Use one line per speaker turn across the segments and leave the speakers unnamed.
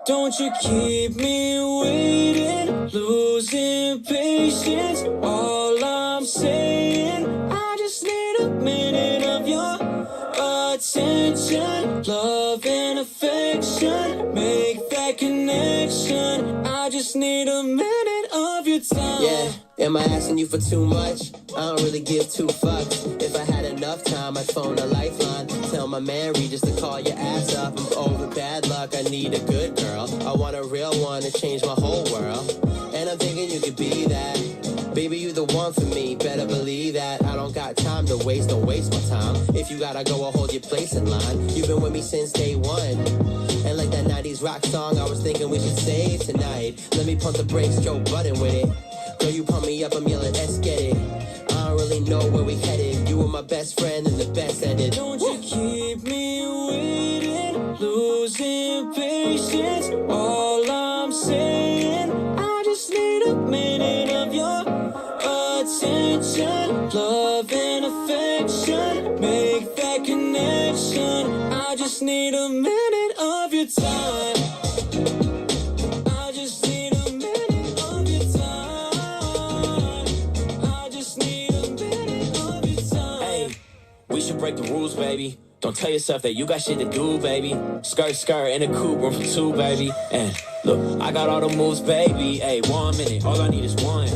Don't you keep me waiting, losing patience. All I'm saying, I just need a minute of your attention, love and affection. Make that connection. I just need a minute of your time.
Yeah, am I asking you for too much? I don't really give two fucks. If I had enough time, I'd phone a lifeline. Tell my man Regis to call your ass up. I'm over bad luck, I need a good girl. I want a real one to change my whole world. And I'm thinking you could be that. Baby, you the one for me, better believe that. I don't got time to waste, don't waste my time. If you gotta go, I'll hold your place in line. You've been with me since day one. And like that 90s rock song, I was thinking we should save tonight. Let me pump the brakes, Joe Budden with it. Girl, you pump me up, I'm yelling, let's get it. I don't really know where we headed. You were my best friend and the best at it.
Don't you keep me waiting, losing patience. All I'm saying, I just need a minute of your attention, love and affection. Make that connection. I just need a minute of your time. I just need a minute of your time. I just need a minute of your time.
Hey, we should break the rules, baby. Don't tell yourself that you got shit to do, baby. Skirt, skirt, in a coupe, room for two, baby. And look, I got all the moves, baby. Hey, 1 minute, all I need is one.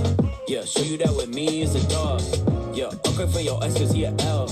Yeah, show you that with me is a dog. Yeah, okay for your ex, cause he a L.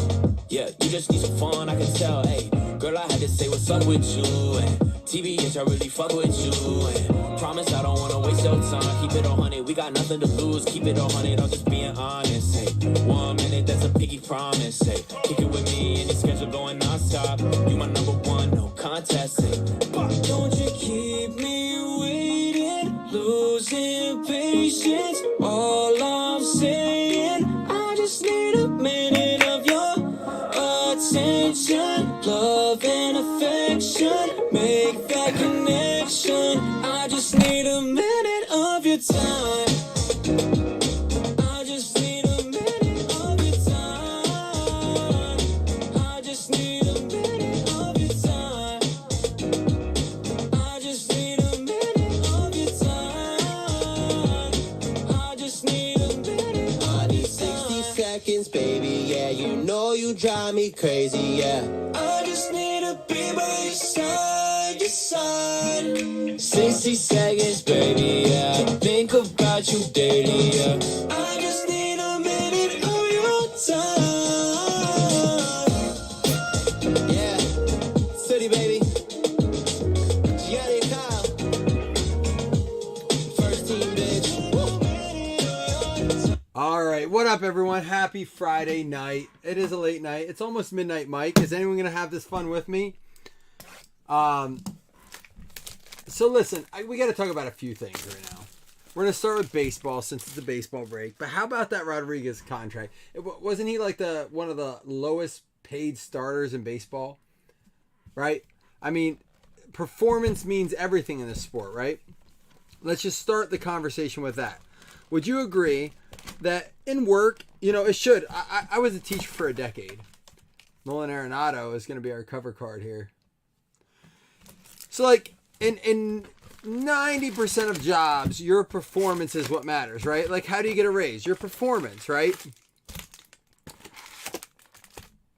Yeah, you just need some fun, I can tell. Hey, girl, I had to say what's up with you. And TBH, I really fuck with you. And promise I don't wanna waste your time. Keep it 100, we got nothing to lose. Keep it 100, I'm just being honest. Hey, 1 minute, that's a piggy promise. Hey, kick it with me and your schedule going non-stop. You my number one, no contest. Hey,
don't you keep me waiting, losing patience. All I'm saying, I just need a minute of your attention, love and affection. Make that connection. I just need a minute of your time. I just need a minute of your time. I just need a minute of your time. I just need a minute of your time. I just need a minute
I
of
need
your
60
time.
seconds, baby, yeah. You know you drive me crazy, yeah.
I just need to be by your side, your side.
60 seconds, baby, yeah. Think about you daily, yeah.
I just need a minute of your time.
Yeah, city, baby. Gianni Kyle. First team, bitch.
All right, what up, everyone? Happy Friday night. It is a late night. It's almost midnight, Mike. Is anyone gonna have this fun with me? So listen, we got to talk about a few things right now. We're gonna start with baseball since it's a baseball break. But how about that Rodriguez contract? Wasn't he like one of the lowest paid starters in baseball? Right? I mean, performance means everything in this sport, right? Let's just start the conversation with that. Would you agree that in work, it should? I was a teacher for a decade. Nolan Arenado is going to be our cover card here. So, like, in 90% of jobs, your performance is what matters, right? Like, how do you get a raise? Your performance, right?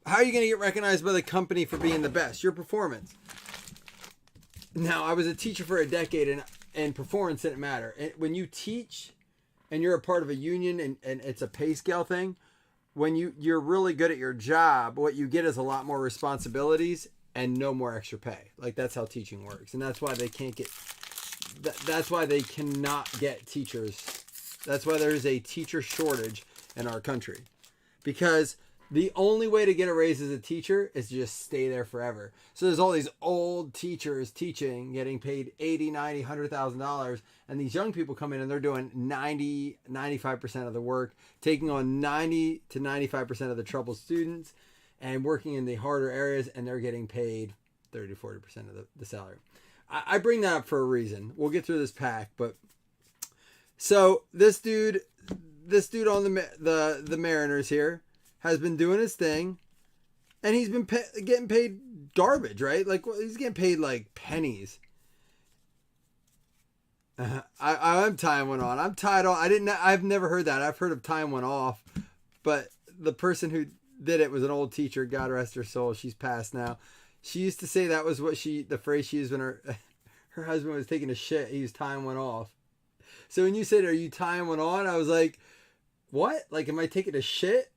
How are you going to get recognized by the company for being the best? Your performance. Now, I was a teacher for a decade, and performance didn't matter. When you teach and you're a part of a union and it's a pay scale thing, when you're really good at your job, what you get is a lot more responsibilities and no more extra pay. Like, that's how teaching works. And that's why they can't get, that's why they cannot get teachers. That's why there's a teacher shortage in our country. Because the only way to get a raise as a teacher is to just stay there forever. So there's all these old teachers teaching, getting paid $80, $90, $100,000. And these young people come in and they're doing 90, 95% of the work, taking on 90 to 95% of the troubled students and working in the harder areas, and they're getting paid 30 to 40% of the salary. I bring that up for a reason. We'll get through this pack, but so this dude on the Mariners here has been doing his thing, and he's been getting paid garbage, right? Like, he's getting paid like pennies. I'm tying one on. I'm tied on. I've never heard that. I've heard of tying one off, but the person who did it was an old teacher. God rest her soul. She's passed now. She used to say that was the phrase she used when her husband was taking a shit. He was tying one off. So when you said, "Are you tying one on?" I was like, "What? Like, am I taking a shit?"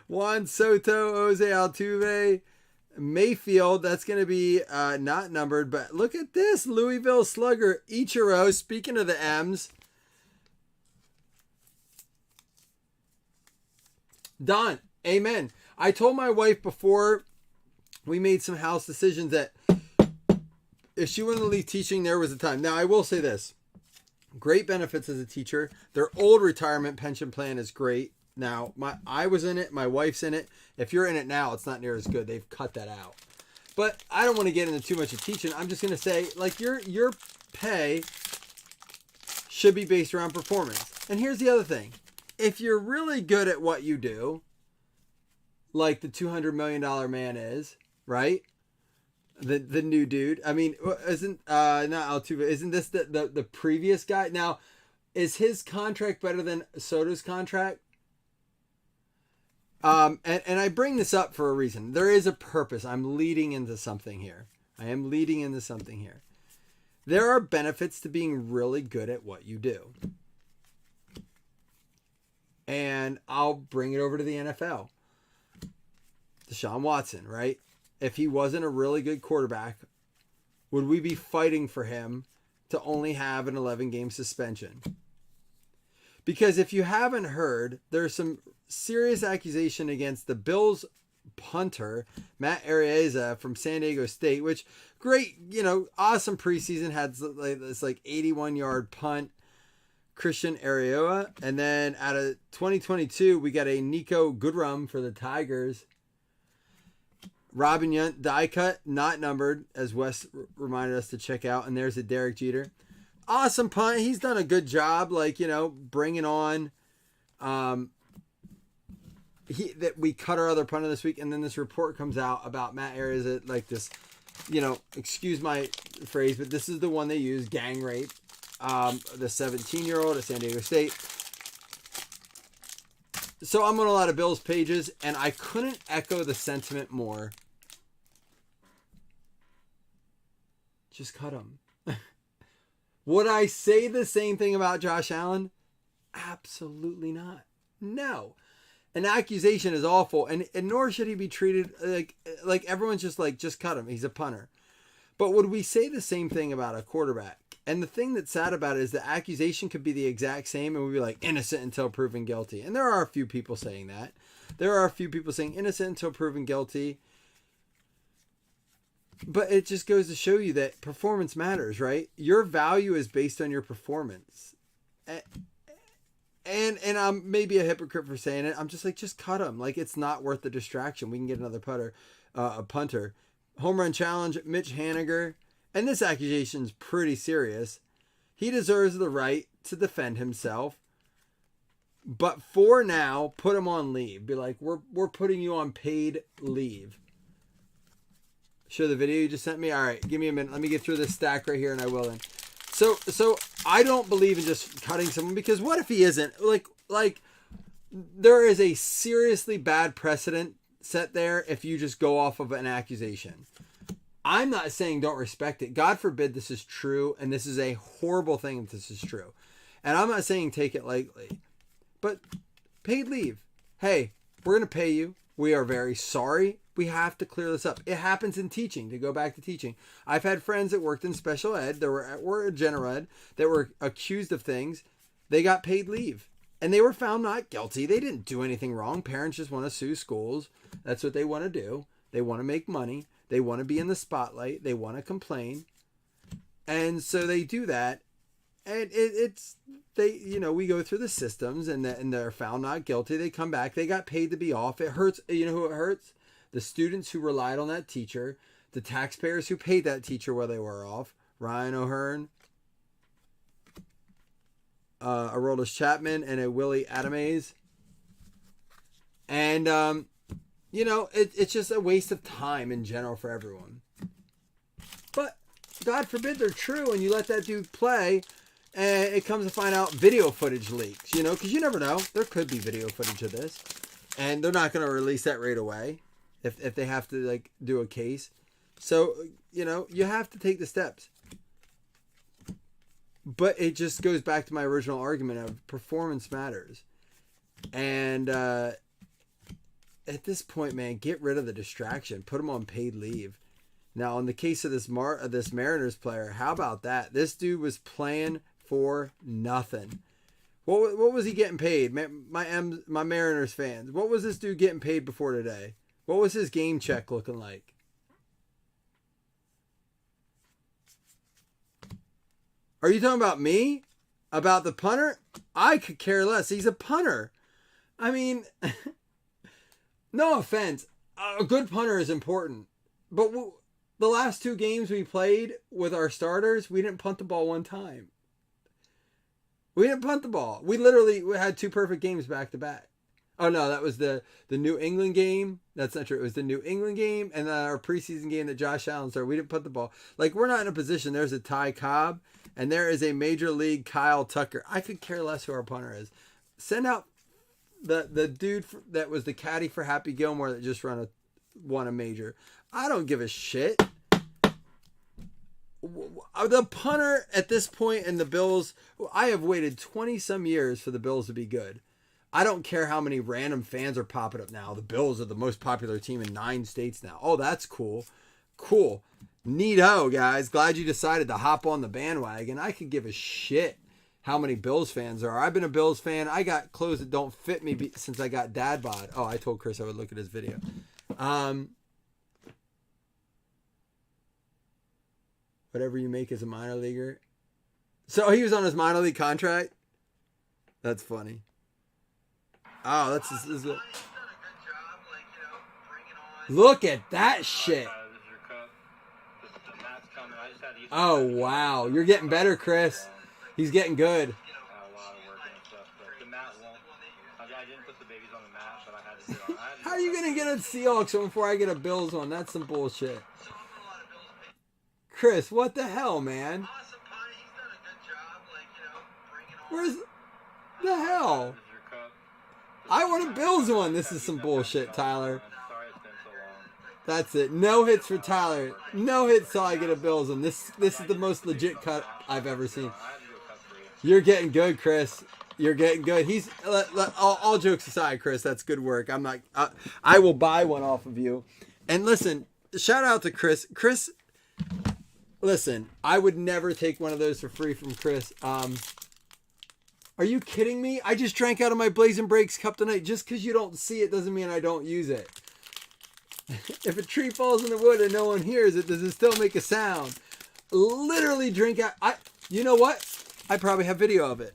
Juan Soto, Jose Altuve, Mayfield. That's going to be not numbered, but look at this Louisville Slugger Ichiro. Speaking of the M's, done. Amen. I told my wife before we made some house decisions that if she wanted to leave teaching, there was a time. Now I will say this: great benefits as a teacher. Their old retirement pension plan is great. Now, I was in it. My wife's in it. If you're in it now, it's not near as good. They've cut that out. But I don't want to get into too much of teaching. I'm just going to say, like, your pay should be based around performance. And here's the other thing. If you're really good at what you do, like the $200 million man is, right? The new dude. I mean, isn't not Altuve? Isn't this the previous guy? Now, is his contract better than Soto's contract? And I bring this up for a reason. There is a purpose. I'm leading into something here. There are benefits to being really good at what you do. And I'll bring it over to the NFL. Deshaun Watson, right? If he wasn't a really good quarterback, would we be fighting for him to only have an 11-game suspension? Because if you haven't heard, there's some serious accusation against the Bills punter, Matt Araiza from San Diego State, which great, awesome preseason, had this 81-yard punt, Christian Ariola. And then out of 2022, we got a Nico Goodrum for the Tigers. Robin Yount, die cut, not numbered, as Wes reminded us to check out. And there's a Derek Jeter. Awesome punt. He's done a good job, bringing on. That we cut our other punter this week, and then this report comes out about Matt Araiza, like this, excuse my phrase, but this is the one they use, gang rape, the 17-year-old at San Diego State. So I'm on a lot of Bills pages, and I couldn't echo the sentiment more. Just cut him. Would I say the same thing about Josh Allen? Absolutely not. No. An accusation is awful, and nor should he be treated like everyone's just cut him. He's a punter. But would we say the same thing about a quarterback? And the thing that's sad about it is the accusation could be the exact same, and we'd be like, innocent until proven guilty. And there are a few people saying that. There are a few people saying innocent until proven guilty. But it just goes to show you that performance matters, right? Your value is based on your performance. And I'm maybe a hypocrite for saying it. I'm just cut him. Like, it's not worth the distraction. We can get another a punter. Home run challenge, Mitch Haniger. And this accusation's pretty serious. He deserves the right to defend himself. But for now, put him on leave. Be like, we're putting you on paid leave. Show the video you just sent me? All right, give me a minute. Let me get through this stack right here, and I will then. So I don't believe in just cutting someone, because what if he isn't? Like there is a seriously bad precedent set there if you just go off of an accusation. I'm not saying don't respect it. God forbid this is true, and this is a horrible thing if this is true. And I'm not saying take it lightly. But paid leave. Hey, we're going to pay you. We are very sorry. We have to clear this up. It happens in teaching, to go back to teaching. I've had friends that worked in special ed, that were general ed, that were accused of things. They got paid leave. And they were found not guilty. They didn't do anything wrong. Parents just want to sue schools. That's what they want to do. They want to make money. They want to be in the spotlight. They want to complain. And so they do that. And we go through the systems, and they're found not guilty. They come back. They got paid to be off. It hurts. You know who it hurts? The students who relied on that teacher, the taxpayers who paid that teacher while they were off. Ryan O'Hearn, Aroldis Chapman, and a Willie Adamaze. And, it's just a waste of time in general for everyone. But God forbid they're true, and you let that dude play, and it comes to find out video footage leaks, you know, because you never know. There could be video footage of this, and they're not going to release that right away if they have to, like, do a case. So, you know, you have to take the steps. But it just goes back to my original argument of performance matters. And at this point, man, get rid of the distraction. Put them on paid leave. Now, in the case of this Mariners player, how about that? This dude was playing for nothing. What was he getting paid? My Mariners fans, what was this dude getting paid before today? What was his game check looking like? Are you talking about me? About the punter? I could care less. He's a punter. I mean, no offense. A good punter is important. But the last 2 games we played with our starters, we didn't punt the ball one time. We didn't punt the ball. We had 2 perfect games back to back. Oh, no, that was the New England game. That's not true. It was the New England game and then our preseason game that Josh Allen started. We didn't punt the ball. Like, we're not in a position. There's a Ty Cobb. And there is a major league Kyle Tucker. I could care less who our punter is. Send out the dude that was the caddy for Happy Gilmore that just won a major. I don't give a shit. The punter at this point in the Bills, I have waited 20 some years for the Bills to be good. I don't care how many random fans are popping up now. The Bills are the most popular team in 9 states now. Oh, that's cool. Cool. Neato, guys. Glad you decided to hop on the bandwagon. I could give a shit how many Bills fans there are. I've been a Bills fan. I got clothes that don't fit me since I got dad bod. Oh, I told Chris I would look at his video. Whatever you make as a minor leaguer. So he was on his minor league contract? That's funny. Oh, that's just look at that shit. Oh, wow. You're getting better, Chris. He's getting good. How are you going to get a Seahawks one before I get a Bills one? That's some bullshit. Chris, what the hell, man? Where's the hell? I want a Bills one. This is some bullshit, Tyler. That's it. No hits for Tyler. No hits till I get a Bills one. This is the most legit cut I've ever seen. You're getting good, Chris. You're getting good. He's all jokes aside, Chris. That's good work. I'm not. I will buy one off of you. And listen, shout out to Chris. Chris, listen. I would never take one of those for free from Chris. Are you kidding me? I just drank out of my Blazing Breaks cup tonight. Just because you don't see it doesn't mean I don't use it. If a tree falls in the wood and no one hears it, does it still make a sound? Literally drink out. You know what? I probably have video of it.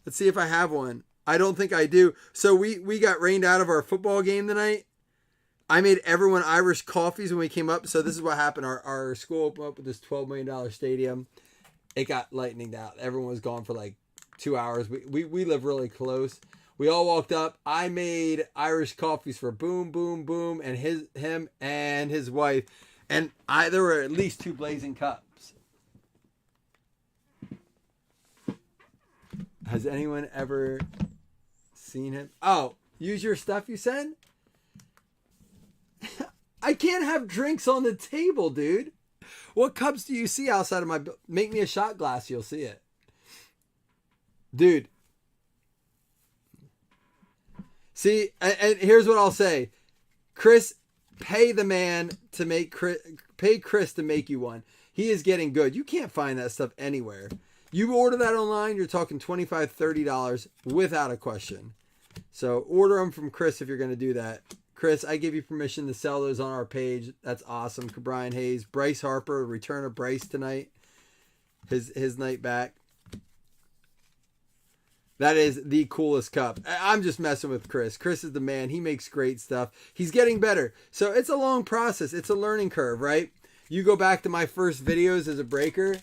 Let's see if I have one. I don't think I do. So we got rained out of our football game tonight. I made everyone Irish coffees when we came up. So this is what happened. Our school opened up with this $12 million stadium. It got lightninged out. Everyone was gone for like 2 hours. We live really close. We all walked up. I made Irish coffees for Boom, Boom, Boom, and him and his wife. And there were at least 2 blazing cups. Has anyone ever seen him? Oh, use your stuff you sent? I can't have drinks on the table, dude. What cups do you see outside of my... Make me a shot glass, you'll see it. Dude. See, and here's what I'll say. Chris, pay the man to pay Chris to make you one. He is getting good. You can't find that stuff anywhere. You order that online, you're talking $25, $30 without a question. So order them from Chris if you're going to do that. Chris, I give you permission to sell those on our page. That's awesome. Brian Hayes, Bryce Harper, return of Bryce tonight. His night back. That is the coolest cup. I'm just messing with Chris. Chris is the man. He makes great stuff. He's getting better. So it's a long process. It's a learning curve, right? You go back to my first videos as a breaker,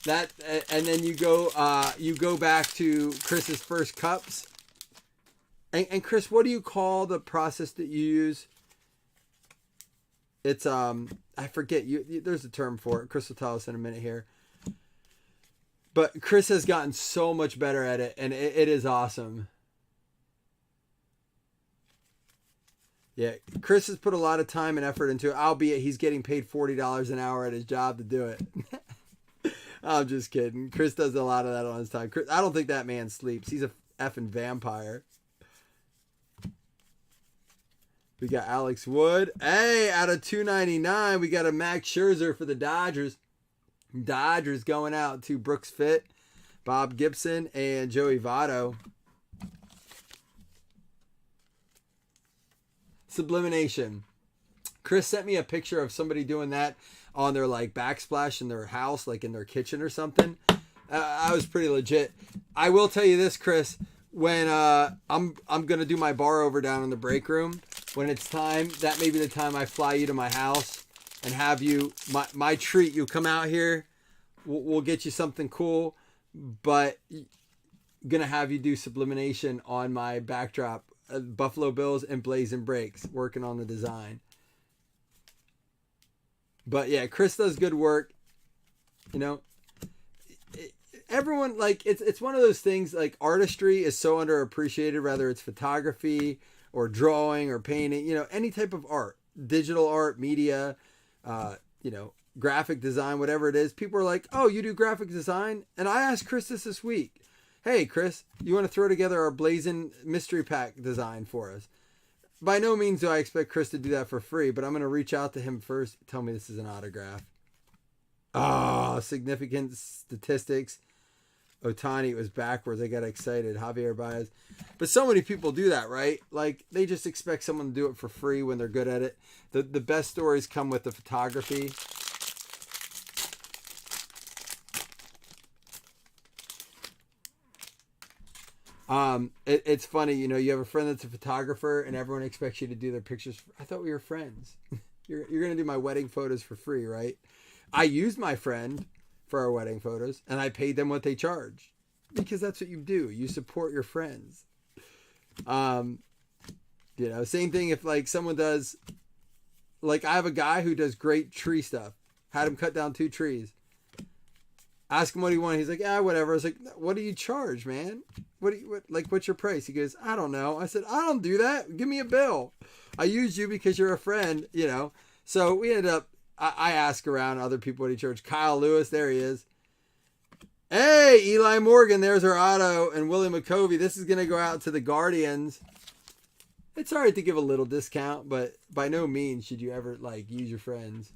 and then you go back to Chris's first cups. And Chris, what do you call the process that you use? It's I forget there's a term for it. Chris will tell us in a minute here. But Chris has gotten so much better at it, and it is awesome. Yeah, Chris has put a lot of time and effort into it, albeit he's getting paid $40 an hour at his job to do it. I'm just kidding. Chris does a lot of that on his time. Chris, I don't think that man sleeps. He's a effing vampire. We got Alex Wood. Hey, out of 299, we got a Max Scherzer for the Dodgers. Dodgers going out to Brooks Fitt, Bob Gibson, and Joey Votto. Sublimination. Chris sent me a picture of somebody doing that on their like backsplash in their house, like in their kitchen or something. I was pretty legit. I will tell you this, Chris. When I'm gonna do my bar over down in the break room, when it's time, that may be the time I fly you to my house and have you my treat. You come out here, we'll get you something cool, but gonna have you do sublimination on my backdrop. Buffalo Bills and Blazing Breaks, working on the design. But yeah, Chris does good work. You know, everyone, like, it's one of those things, like, artistry is so underappreciated, whether it's photography or drawing or painting, you know, any type of art, digital art, media, you know, graphic design, whatever it is. People are like, oh, you do graphic design? And I asked Chris this week. Hey, Chris, you want to throw together our Blazing mystery pack design for us? By no means do I expect Chris to do that for free, but I'm going to reach out to him first. Tell me this is an autograph. Oh, significant statistics. Otani, it was backwards. I got excited. Javier Baez. But so many people do that, right? Like, they just expect someone to do it for free when they're good at it. The best stories come with the photography. It's funny, you know, you have a friend that's a photographer and everyone expects you to do their pictures. I thought we were friends. You're going to do my wedding photos for free, right? I used my friend for our wedding photos and I paid them what they charge because that's what you do. You support your friends. You know, same thing if like someone does, like I have a guy who does great tree stuff. Had him cut down 2 trees. Ask him what he wanted. He's like, whatever. I was like, what do you charge, man? What's your price? He goes, I don't know. I said, I don't do that. Give me a bill. I used you because you're a friend, you know. So we ended up, I asked around other people what he charged. Kyle Lewis, there he is. Hey, Eli Morgan, there's our auto. And Willie McCovey, this is going to go out to the Guardians. It's all right to give a little discount, but by no means should you ever, like, use your friends.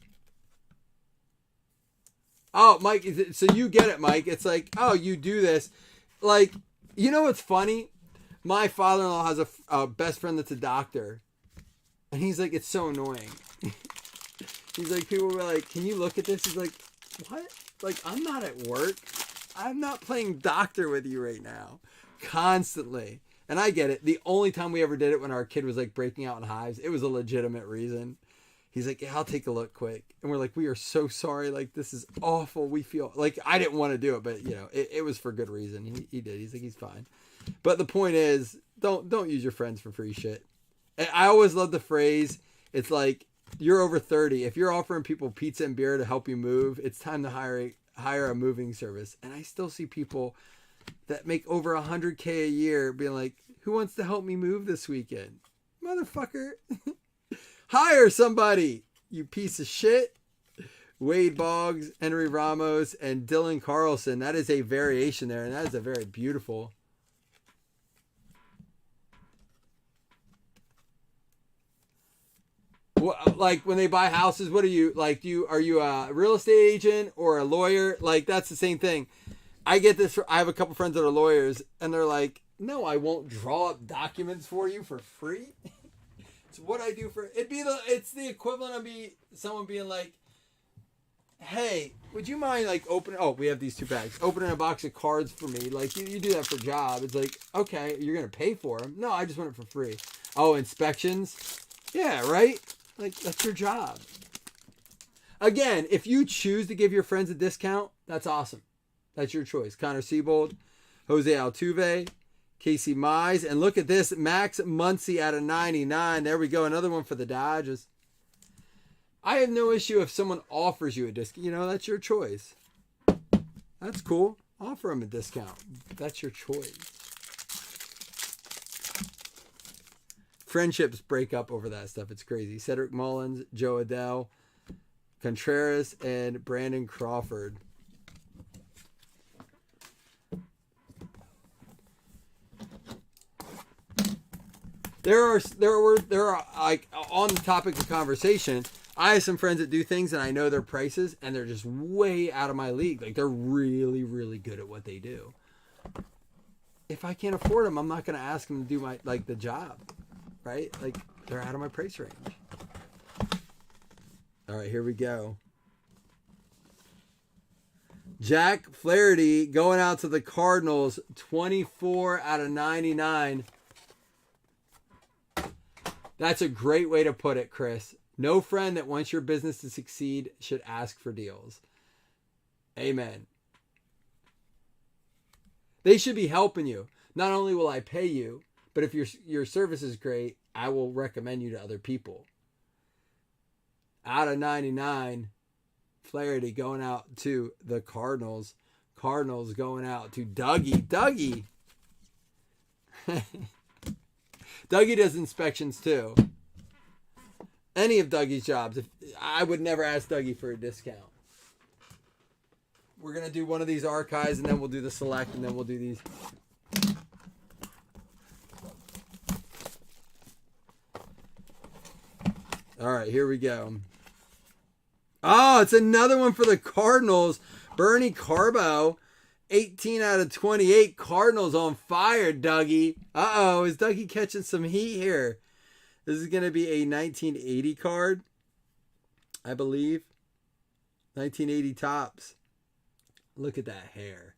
Oh, Mike, so you get it, Mike. It's like, oh, you do this. Like, you know what's funny? My father-in-law has a best friend that's a doctor. And he's like, it's so annoying. He's like, people were like, can you look at this? He's like, what? Like, I'm not at work. I'm not playing doctor with you right now. Constantly. And I get it. The only time we ever did it when our kid was like breaking out in hives, it was a legitimate reason. He's like, yeah, I'll take a look quick. And we're like, we are so sorry. Like, this is awful. We feel like I didn't want to do it, but you know, it was for good reason. He did. He's like, he's fine. But the point is, don't use your friends for free shit. And I always love the phrase. It's like, you're over 30. If you're offering people pizza and beer to help you move, it's time to hire a moving service. And I still see people that make over $100K a year being like, who wants to help me move this weekend? Motherfucker. Hire somebody, you piece of shit. Wade Boggs, Henry Ramos, and Dylan Carlson. That is a variation there, and that is a very beautiful. Like when they buy houses, what are you like? Are you a real estate agent or a lawyer? Like that's the same thing. I get this. I have a couple friends that are lawyers, and they're like, "No, I won't draw up documents for you for free." It's what I do for it's the equivalent of someone being like, hey, would you mind like we have these 2 bags, opening a box of cards for me? Like you do that for a job. It's like, okay, you're gonna pay for them. No, I just want it for free. Oh, inspections? Yeah, right? Like that's your job. Again, if you choose to give your friends a discount, that's awesome. That's your choice. Connor Siebold, Jose Altuve, Casey Mize, and look at this, Max Muncy out of 99. There we go, another one for the Dodgers. I have no issue if someone offers you a discount. You know, that's your choice. That's cool. Offer them a discount. That's your choice. Friendships break up over that stuff. It's crazy. Cedric Mullins, Joe Adele, Contreras, and Brandon Crawford. There are like, on the topic of conversation, I have some friends that do things and I know their prices and they're just way out of my league. Like, they're really, really good at what they do. If I can't afford them, I'm not going to ask them to do the job, right? Like, they're out of my price range. All right, here we go. Jack Flaherty going out to the Cardinals, 24 out of 99. That's a great way to put it, Chris. No friend that wants your business to succeed should ask for deals. Amen. They should be helping you. Not only will I pay you, but if your service is great, I will recommend you to other people. Out of 99, Flaherty going out to the Cardinals. Cardinals going out to Dougie. Dougie! Dougie does inspections too. Any of Dougie's jobs. I would never ask Dougie for a discount. We're going to do one of these archives and then we'll do the select and then we'll do these. All right, here we go. Oh, it's another one for the Cardinals. Bernie Carbo. 18 out of 28. Cardinals on fire, Dougie. Uh-oh, is Dougie catching some heat here? This is going to be a 1980 card, I believe. 1980 tops. Look at that hair.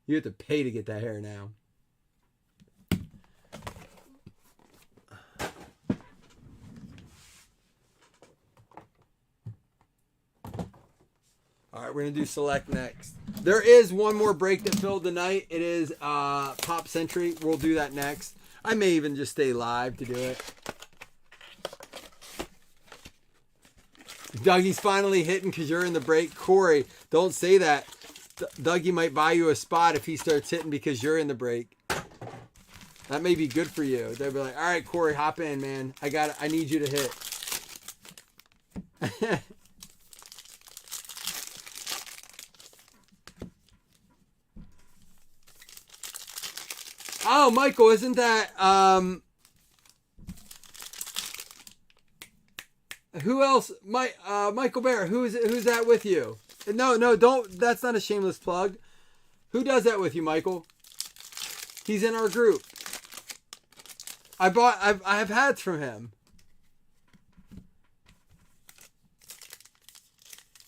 You have to pay to get that hair now. All right, we're going to do select next. There is one more break that filled tonight. It is Pop Century. We'll do that next. I may even just stay live to do it. Dougie's finally hitting because you're in the break. Corey, don't say that. Dougie might buy you a spot if he starts hitting because you're in the break. That may be good for you. They'll be like, all right, Corey, hop in, man. I need you to hit. Oh, Michael, isn't that who else? Michael Bear. Who's that with you? No, don't. That's not a shameless plug. Who does that with you, Michael? He's in our group. I have hats from him.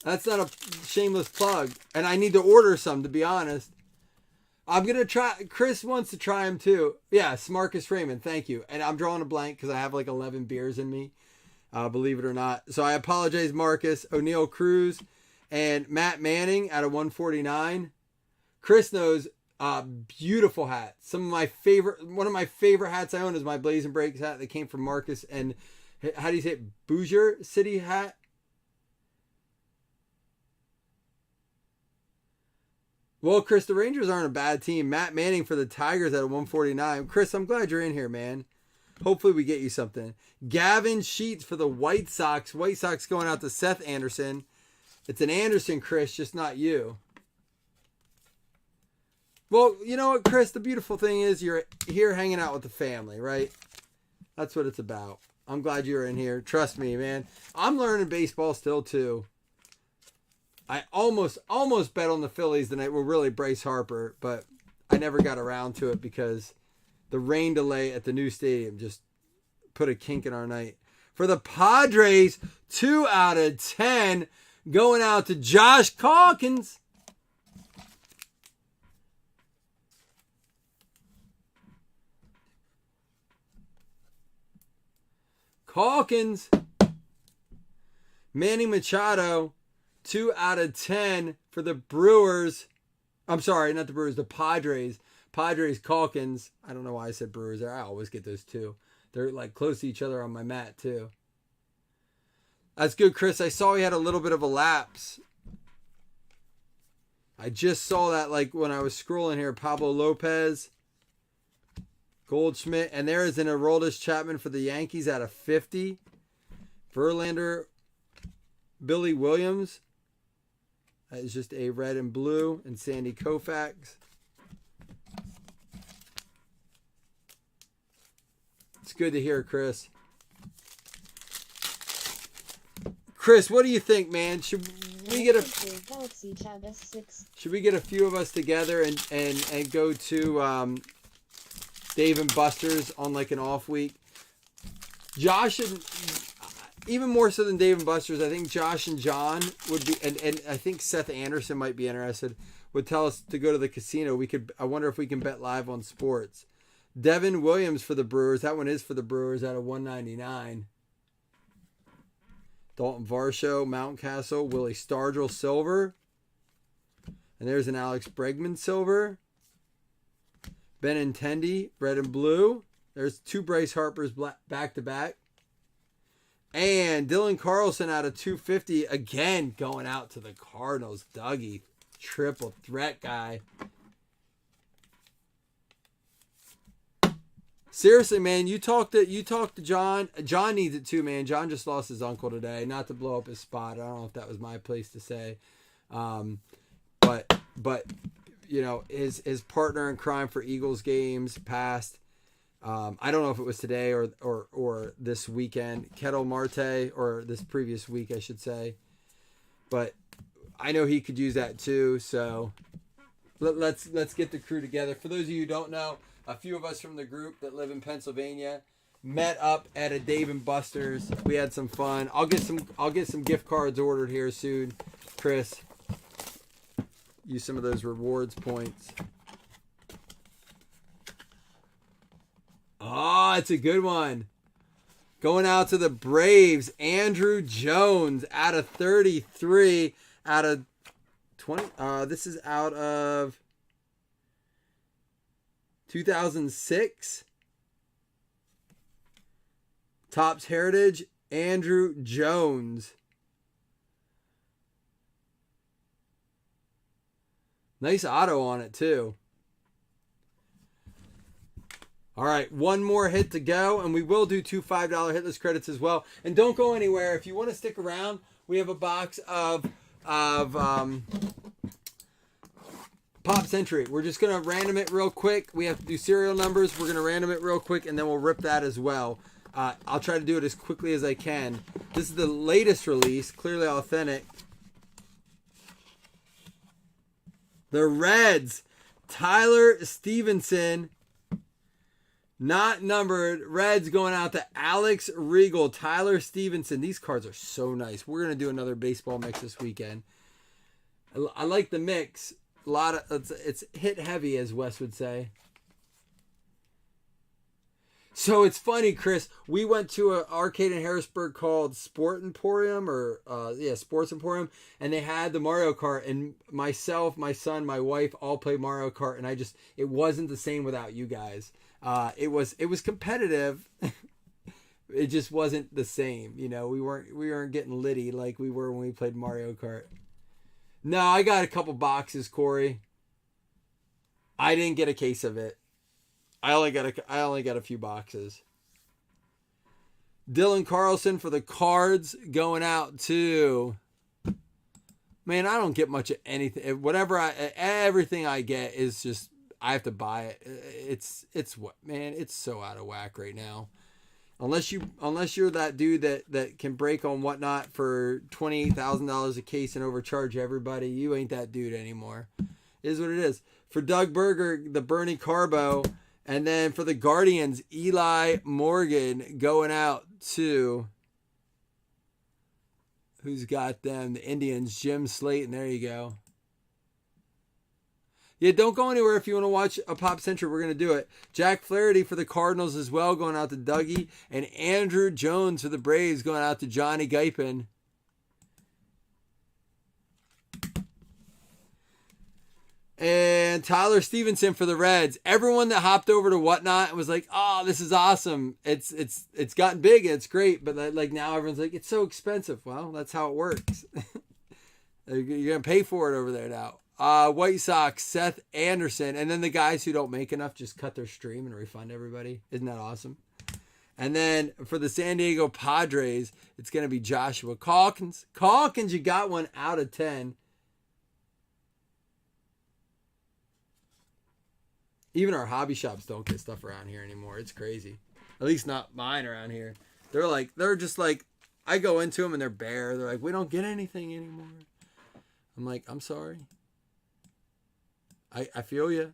That's not a shameless plug, and I need to order some, to be honest. I'm going to try. Chris wants to try them too. Yes, Marcus Raymond. Thank you. And I'm drawing a blank because I have like 11 beers in me. Believe it or not. So I apologize, Marcus. O'Neal Cruz and Matt Manning out of 149. Chris knows beautiful hats. One of my favorite hats I own is my Blazing Breaks hat that came from Marcus. And how do you say it? Bouger City hat. Well, Chris, the Rangers aren't a bad team. Matt Manning for the Tigers at 149. Chris, I'm glad you're in here, man. Hopefully we get you something. Gavin Sheets for the White Sox. White Sox going out to Seth Anderson. It's an Anderson, Chris, just not you. Well, you know what, Chris? The beautiful thing is you're here hanging out with the family, right? That's what it's about. I'm glad you're in here. Trust me, man. I'm learning baseball still, too. I almost bet on the Phillies tonight. Well, really Bryce Harper, but I never got around to it because the rain delay at the new stadium just put a kink in our night. For the Padres, 2 out of 10 going out to Josh Calkins. Calkins. Manny Machado. 2 out of 10 for the Brewers. I'm sorry, not the Brewers, the Padres. Padres, Calkins. I don't know why I said Brewers there. I always get those two. They're like close to each other on my mat too. That's good, Chris. I saw he had a little bit of a lapse. I just saw that like when I was scrolling here. Pablo Lopez, Goldschmidt, and there is an Aroldis Chapman for the Yankees out of 50. Verlander, Billy Williams. That is just a red and blue, and Sandy Koufax. It's good to hear, Chris. Chris, what do you think, man? Should we get a few of us together and go to Dave and Buster's on like an off week? Josh and even more so than Dave and Buster's, I think Josh and John would be, and I think Seth Anderson might be interested. Would tell us to go to the casino. I wonder if we can bet live on sports. Devin Williams for the Brewers. That one is for the Brewers out of 199. Dalton Varsho, Mountcastle, Willie Stargell, silver. And there's an Alex Bregman, silver. Benintendi, red and blue. There's 2 Bryce Harpers back to back. And Dylan Carlson out of 250, again going out to the Cardinals. Dougie, triple threat guy. Seriously, man, you talked to John. John needs it too, man. John just lost his uncle today. Not to blow up his spot. I don't know if that was my place to say. But you know, his partner in crime for Eagles games passed. I don't know if it was today or this weekend. Kettle Marte, or this previous week, I should say. But I know he could use that too. So let's get the crew together. For those of you who don't know, a few of us from the group that live in Pennsylvania met up at a Dave and Buster's. We had some fun. I'll get some gift cards ordered here soon, Chris. Use some of those rewards points. Oh, it's a good one. Going out to the Braves, Andrew Jones out of 33, out of 20. This is out of 2006. Topps Heritage, Andrew Jones. Nice auto on it too. All right, one more hit to go, and we will do 2 $5 hitless credits as well. And don't go anywhere. If you want to stick around, we have a box of Pop Century. We're just going to random it real quick. We have to do serial numbers. We're going to random it real quick, and then we'll rip that as well. I'll try to do it as quickly as I can. This is the latest release, clearly authentic. The Reds, Tyler Stevenson. Not numbered. Reds going out to Alex Regal, Tyler Stevenson. These cards are so nice. We're going to do another baseball mix this weekend. I like the mix. A lot of it's hit heavy, as Wes would say. So it's funny, Chris. We went to an arcade in Harrisburg called Sport Emporium, Sports Emporium, and they had the Mario Kart. And myself, my son, my wife all played Mario Kart, and it wasn't the same without you guys. It was competitive. It just wasn't the same. You know, we weren't getting litty like we were when we played Mario Kart. No, I got a couple boxes, Corey. I didn't get a case of it. I only got a few boxes. Dylan Carlson for the Cards going out to. Man, I don't get much of anything. Everything I get is just I have to buy it. It's what, man, it's so out of whack right now. Unless you're that dude that can break on Whatnot for $28,000 a case and overcharge everybody, you ain't that dude anymore. It is what it is. For Doug Berger, the Bernie Carbo, and then for the Guardians, Eli Morgan going out to, who's got them? The Indians, Jim Slayton. There you go. Yeah, don't go anywhere if you want to watch a Pop Century. We're going to do it. Jack Flaherty for the Cardinals as well, going out to Dougie. And Andrew Jones for the Braves, going out to Johnny Guypin. And Tyler Stevenson for the Reds. Everyone that hopped over to Whatnot was like, "Oh, this is awesome. It's gotten big. And it's great." But like now everyone's like, "It's so expensive." Well, that's how it works. You're gonna pay for it over there now. White Sox, Seth Anderson, and then the guys who don't make enough just cut their stream and refund everybody. Isn't that awesome? And then for the San Diego Padres, it's gonna be Joshua Calkins. Calkins, you got 1 out of 10. Even our hobby shops don't get stuff around here anymore. It's crazy. At least not mine around here. They're just like, I go into them and they're bare. They're like, we don't get anything anymore. I'm like, I'm sorry. I feel you.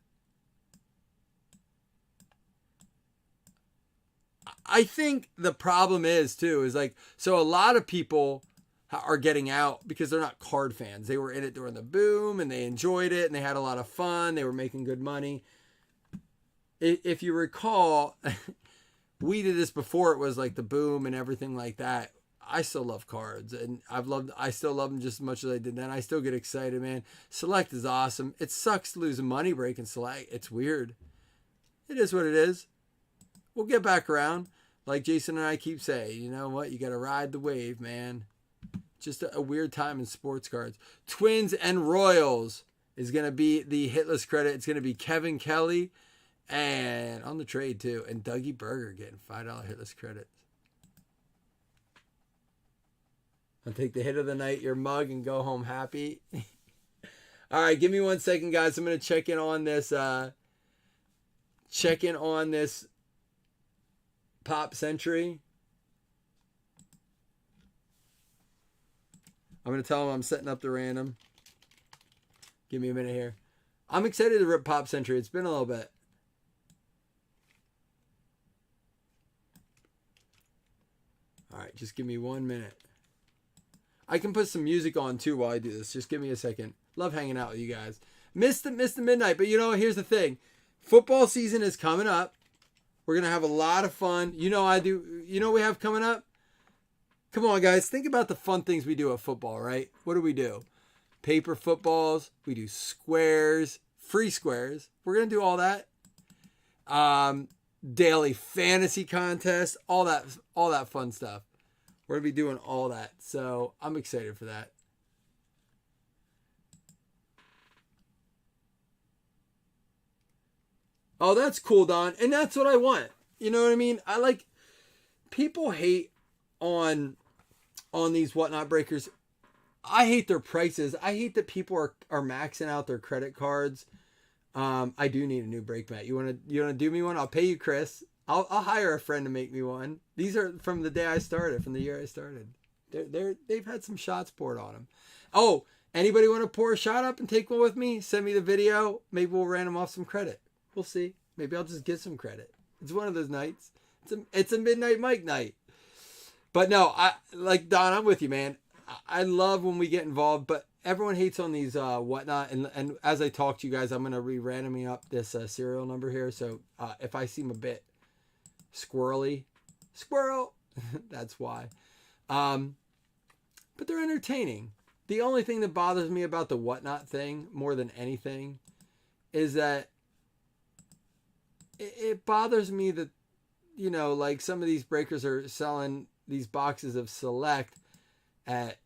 I think the problem is like, so a lot of people are getting out because they're not card fans. They were in it during the boom and they enjoyed it and they had a lot of fun. They were making good money. If you recall, we did this before it was like the boom and everything like that. I still love cards and I still love them just as much as I did then. I still get excited, man. Select is awesome. It sucks losing money breaking Select. It's weird. It is what it is. We'll get back around. Like Jason and I keep saying, you know what? You got to ride the wave, man. Just a weird time in sports cards. Twins and Royals is going to be the hitless credit. It's going to be Kevin Kelly and on the trade too. And Dougie Berger getting $5 hitless credits. I'll take the hit of the night, your mug, and go home happy. All right, give me 1 second, guys. I'm going to check in on this. Pop Century. I'm going to tell them I'm setting up the random. Give me a minute here. I'm excited to rip Pop Century. It's been a little bit. All right, just give me 1 minute. I can put some music on too while I do this. Just give me a second. Love hanging out with you guys. Missed the midnight, but you know, here's the thing. Football season is coming up. We're going to have a lot of fun. You know I do. You know what we have coming up? Come on, guys. Think about the fun things we do at football, right? What do? Paper footballs. We do squares. Free squares. We're going to do all that. Daily fantasy contest. All that fun stuff. We're going to be doing all that. So I'm excited for that. Oh, that's cool, Don. And that's what I want. You know what I mean? I like, people hate on these Whatnot breakers. I hate their prices. I hate that people are maxing out their credit cards. I do need a new brake mat. You want to do me one? I'll pay you, Chris. I'll hire a friend to make me one. These are from the day I started, from the year I started. They've had some shots poured on them. Oh, anybody want to pour a shot up and take one with me? Send me the video. Maybe we'll random off some credit. We'll see. Maybe I'll just get some credit. It's one of those nights. It's a midnight Mike night. But no, I like Don. I'm with you, man. I love when we get involved, but everyone hates on these Whatnot. And as I talk to you guys, I'm gonna randoming up this serial number here. So if I seem a bit squirrely, squirrel, that's why. But they're entertaining. The only thing that bothers me about the Whatnot thing more than anything is that it bothers me that, you know, like some of these breakers are selling these boxes of Select at,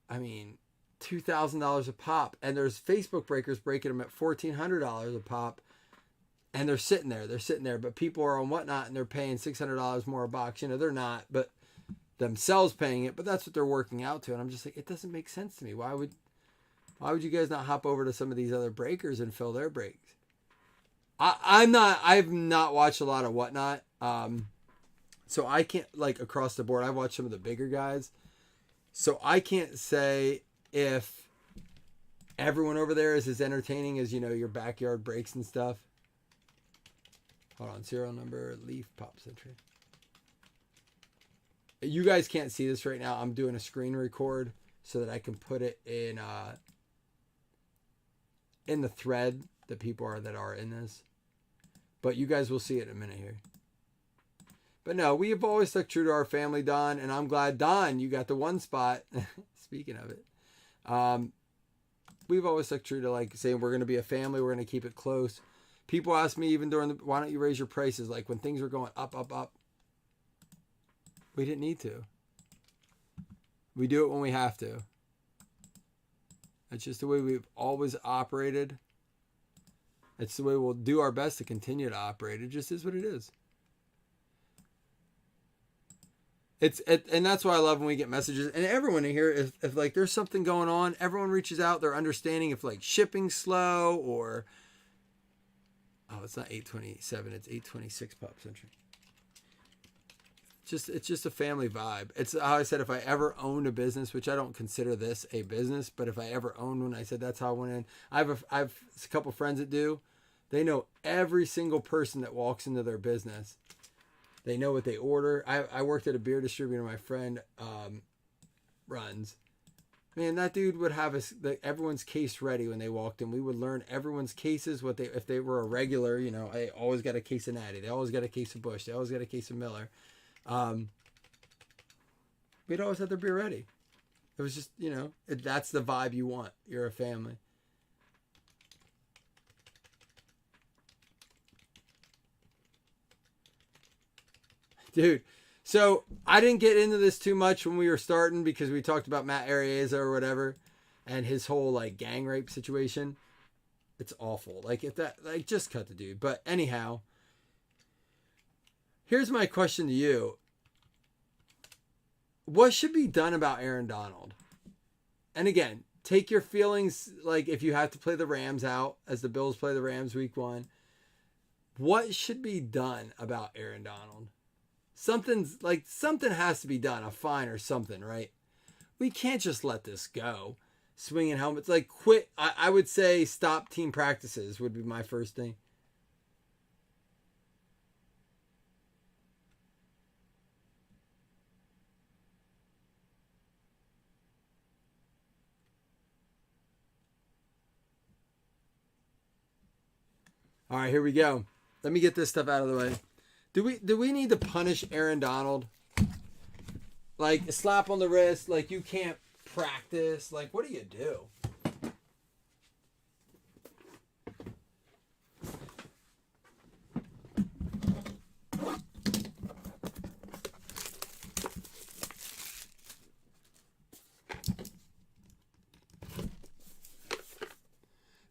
I mean, $2,000 a pop. And there's Facebook breakers breaking them at $1,400 a pop. And they're sitting there. But people are on Whatnot and they're paying $600 more a box. You know, they're not, but themselves paying it. But that's what they're working out to. And I'm just like, it doesn't make sense to me. Why would you guys not hop over to some of these other breakers and fill their breaks? I've not watched a lot of Whatnot. So I can't, like, across the board, I've watched some of the bigger guys. So I can't say if everyone over there is as entertaining as, you know, your backyard breaks and stuff. Hold on, serial number, Leaf Pop Century. You guys can't see this right now. I'm doing a screen record so that I can put it in the thread that people are in this. But you guys will see it in a minute here. But no, we have always stuck true to our family, Don, and I'm glad, Don, you got the one spot. Speaking of it. we've always stuck true to like saying we're going to be a family. We're going to keep it close. People ask me even during the, why don't you raise your prices? Like when things were going up, up, up. We didn't need to. We do it when we have to. That's just the way we've always operated. It's the way we'll do our best to continue to operate. It just is what it is. And that's why I love when we get messages. And everyone in here, if like there's something going on, everyone reaches out. They're understanding if like shipping's slow or... Oh, it's not 827. It's 826 Pop Century. It's just a family vibe. It's how I said if I ever owned a business, which I don't consider this a business, but if I ever owned one, I said that's how I went in. I have a couple friends that do. They know every single person that walks into their business. They know what they order. I worked at a beer distributor my friend runs. Man, that dude would have everyone's case ready when they walked in. We would learn everyone's cases, if they were a regular, you know, they always got a case of Natty. They always got a case of Busch. They always got a case of Miller. We'd always have their beer ready. It was just, you know, that's the vibe you want. You're a family. Dude, so I didn't get into this too much when we were starting because we talked about Matt Arieza or whatever and his whole like gang rape situation. It's awful. Like if that, like just cut the dude. But anyhow, here's my question to you. What should be done about Aaron Donald? And again, take your feelings, like if you have to play the Rams out as the Bills play the Rams week 1. What should be done about Aaron Donald? Something has to be done, a fine or something, right? We can't just let this go. Swinging helmets, like quit. I would say stop team practices would be my first thing. All right, here we go. Let me get this stuff out of the way. Do we need to punish Aaron Donald? Like a slap on the wrist, like you can't practice. Like what do you do?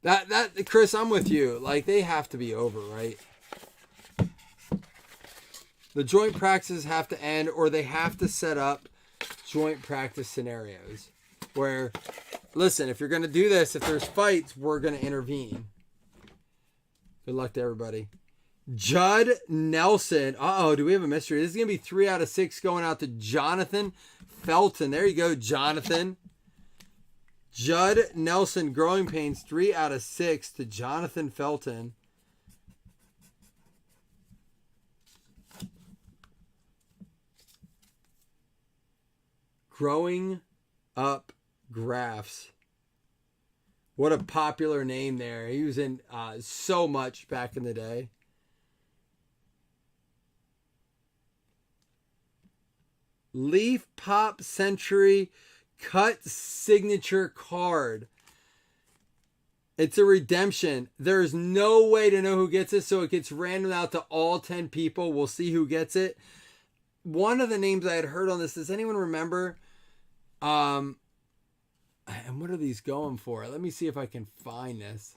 That Chris, I'm with you. Like they have to be over, right? The joint practices have to end, or they have to set up joint practice scenarios where, listen, if you're going to do this, if there's fights, we're going to intervene. Good luck to everybody. Judd Nelson. Uh-oh, do we have a mystery? This is going to be 3 out of 6 going out to Jonathan Felton. There you go, Jonathan. Judd Nelson, Growing Pains, 3 out of 6 to Jonathan Felton. Growing Up Graphs. What a popular name there. He was in so much back in the day. Leaf Pop Century Cut Signature Card. It's a redemption. There's no way to know who gets it, so it gets random out to all 10 people. We'll see who gets it. One of the names I had heard on this, does anyone remember? And what are these going for? Let me see if I can find this.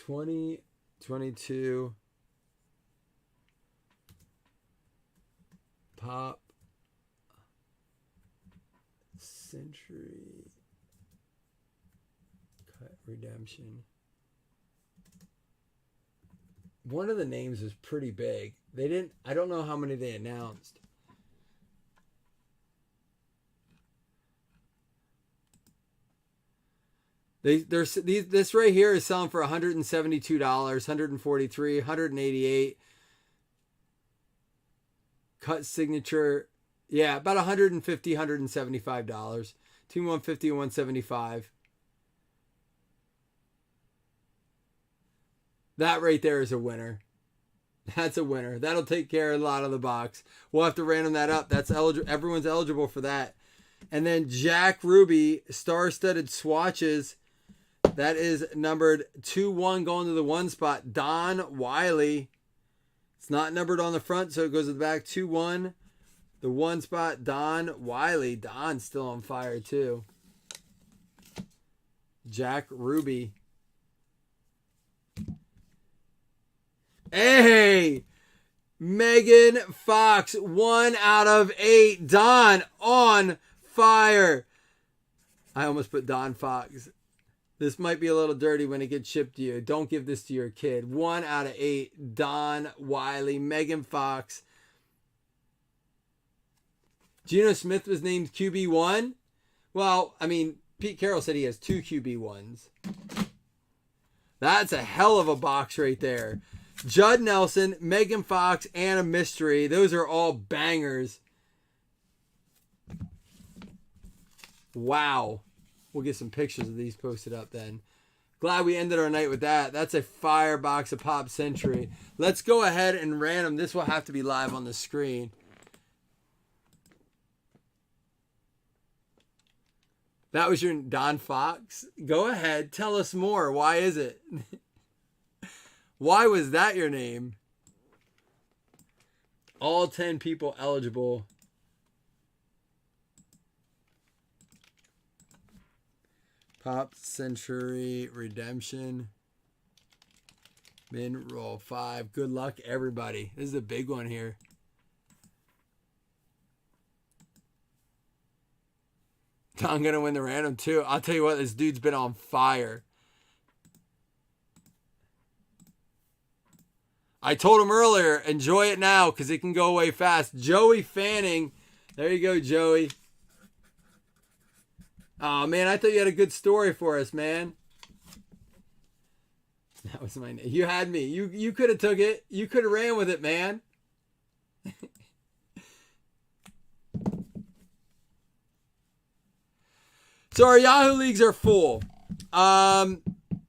$20.22 Pop Century Cut Redemption. One of the names is pretty big. I don't know how many they announced. This right here is selling for $172, $143, $188. Cut signature, yeah, about $150, $175. Between $150 and $175. That right there is a winner. That's a winner. That'll take care of a lot of the box. We'll have to random that up. That's eligible. Everyone's eligible for that. And then Jack Ruby, star-studded swatches. That is numbered 2-1 going to the 1 spot. Don Wiley. It's not numbered on the front, so it goes to the back. 2-1. The 1 spot, Don Wiley. Don's still on fire, too. Jack Ruby. Hey! Megan Fox, 1 out of 8. Don on fire. I almost put Don Fox. This might be a little dirty when it gets shipped to you. Don't give this to your kid. 1 out of 8. Don Wiley, Megan Fox. Geno Smith was named QB1. Well, I mean, Pete Carroll said he has 2 QB1s. That's a hell of a box right there. Judd Nelson, Megan Fox, and a mystery. Those are all bangers. Wow. We'll get some pictures of these posted up then. Glad we ended our night with that. That's a fire box of Pop Century. Let's go ahead and random. This will have to be live on the screen. That was your Don Fox? Go ahead. Tell us more. Why is it? Why was that your name? All 10 people eligible. Pop Century Redemption. Min roll 5. Good luck, everybody. This is a big one here. I'm going to win the random too. I'll tell you what, this dude's been on fire. I told him earlier, enjoy it now because it can go away fast. Joey Fanning. There you go, Joey. Oh, man, I thought you had a good story for us, man. That was my name. You had me. You could have took it. You could have ran with it, man. So our Yahoo leagues are full.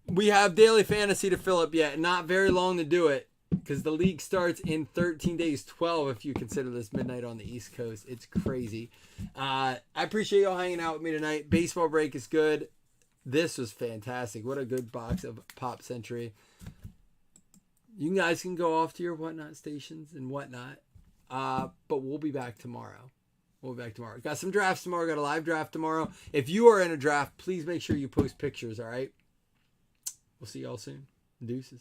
We have daily fantasy to fill up yet. Not very long to do it because the league starts in 13 days, 12 if you consider this midnight on the East Coast. It's crazy. I appreciate y'all hanging out with me tonight. Baseball break is good. This was fantastic. What a good box of Pop Century. You guys can go off to your whatnot stations and whatnot. But we'll be back tomorrow. Got some drafts tomorrow. Got a live draft tomorrow. If you are in a draft, please make sure you post pictures, all right? We'll see y'all soon. Deuces.